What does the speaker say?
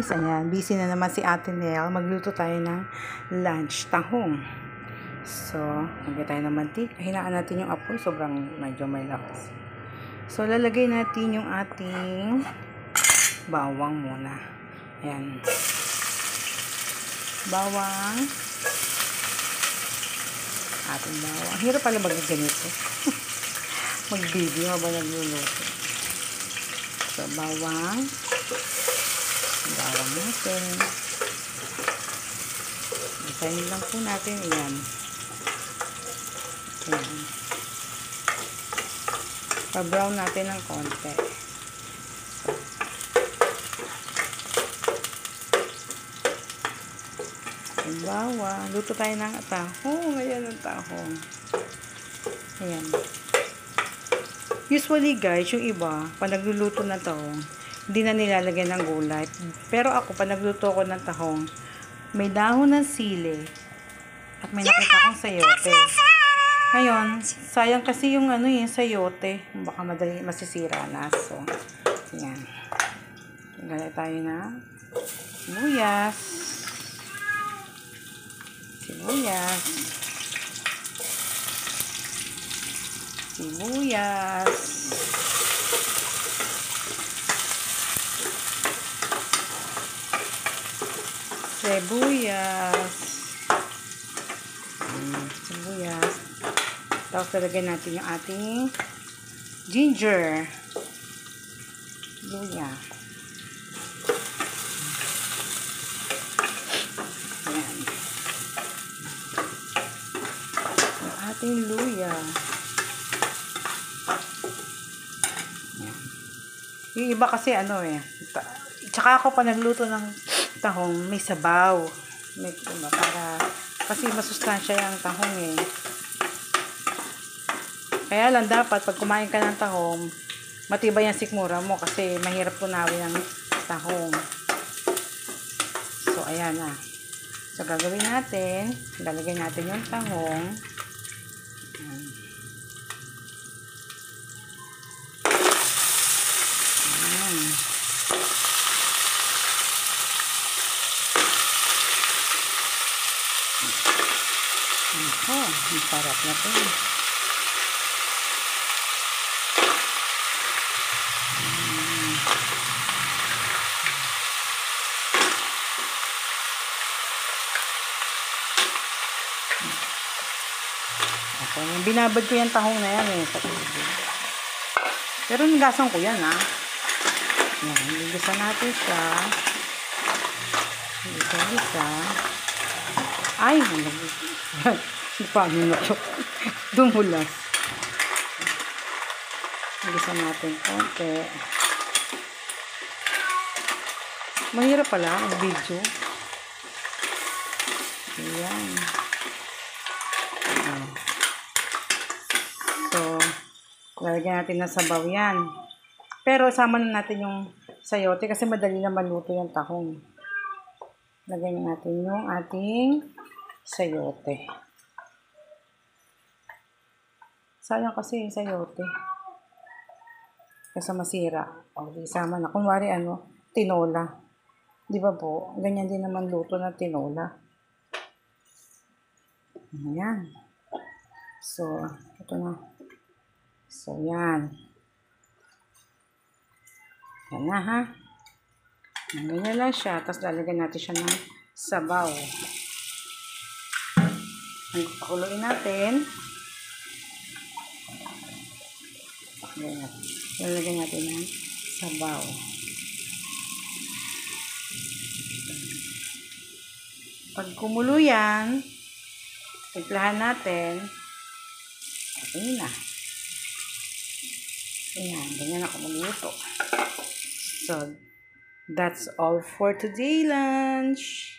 guys, ayan, busy na naman si Ate Nel. Magluto tayo ng lunch, tahong. So, lagay tayo ng mantika. Hinaan natin yung apoy, sobrang medyo may lakas. So, lalagay natin yung ating bawang muna. Ayan. Bawang. Ating bawang. Hirap pala mag-ganito. Mag-video habang nagluluto. So, bawang. Bawang natin. Isahin lang po natin. Ayan. Ayan. Pa-brown natin ng konti. So, bawang. Luto tayo ng tahong. Ayan ang tahong. Ayan. Usually guys, yung iba, pag nagluluto ng tahong, hindi na nilalagyan ng gulay. Pero ako, pag nagluto ko ng tahong, may dahon ng sili at may nakita akong sayote. Ngayon, sayang kasi yung sayote. Baka madali masisira na. So, yan. Galay tayo na sibuyas. Sibuyas. Sibuyas. Sibuyas. Sibuyas. Tapos talagyan natin yung ating ginger. Luya. Ayan. Yung ating luya. Ayan. Yung iba kasi tsaka ako pa nagluto ng tahong, may sabaw. May kasi masustansya yung tahong eh. Kaya lang dapat pag kumain ka ng tahong, matibay ang sikmura mo kasi mahirap tunawin ang tahong. So ayan na. So gagawin natin, lalagyan natin yung tahong. Ayan. Ayan. Ang sarap na ito. Okay, binabad ko yung tahong na yan eh. Pero nigasan ko yan ha. Yan, nigasan natin siya. Nigisa. Ay, paano na ito? Dumulas. Nigasan natin konti. Mahirap pala ang video. Ayan. So, lalagyan natin ng sabaw yan. Pero, sama na natin yung sayote kasi madali na maluto yung tahong. Lagyan natin yung ating sayote. Sayang kasi yung sayote. Kasi masira. O, isama na. Kunwari tinola. Di ba po? Ganyan din naman luto ng tinola. Ayan. So, ito na. So, yan. Yan na, ha? Ganyan lang siya. Tapos, lalagyan natin siya ng sabaw. Pakuluin natin. Lalagyan natin ng sabaw. Pag kumulo yan, timplahan natin. Okay na. Ayan, ganyan ako magluto. So, that's all for today lunch.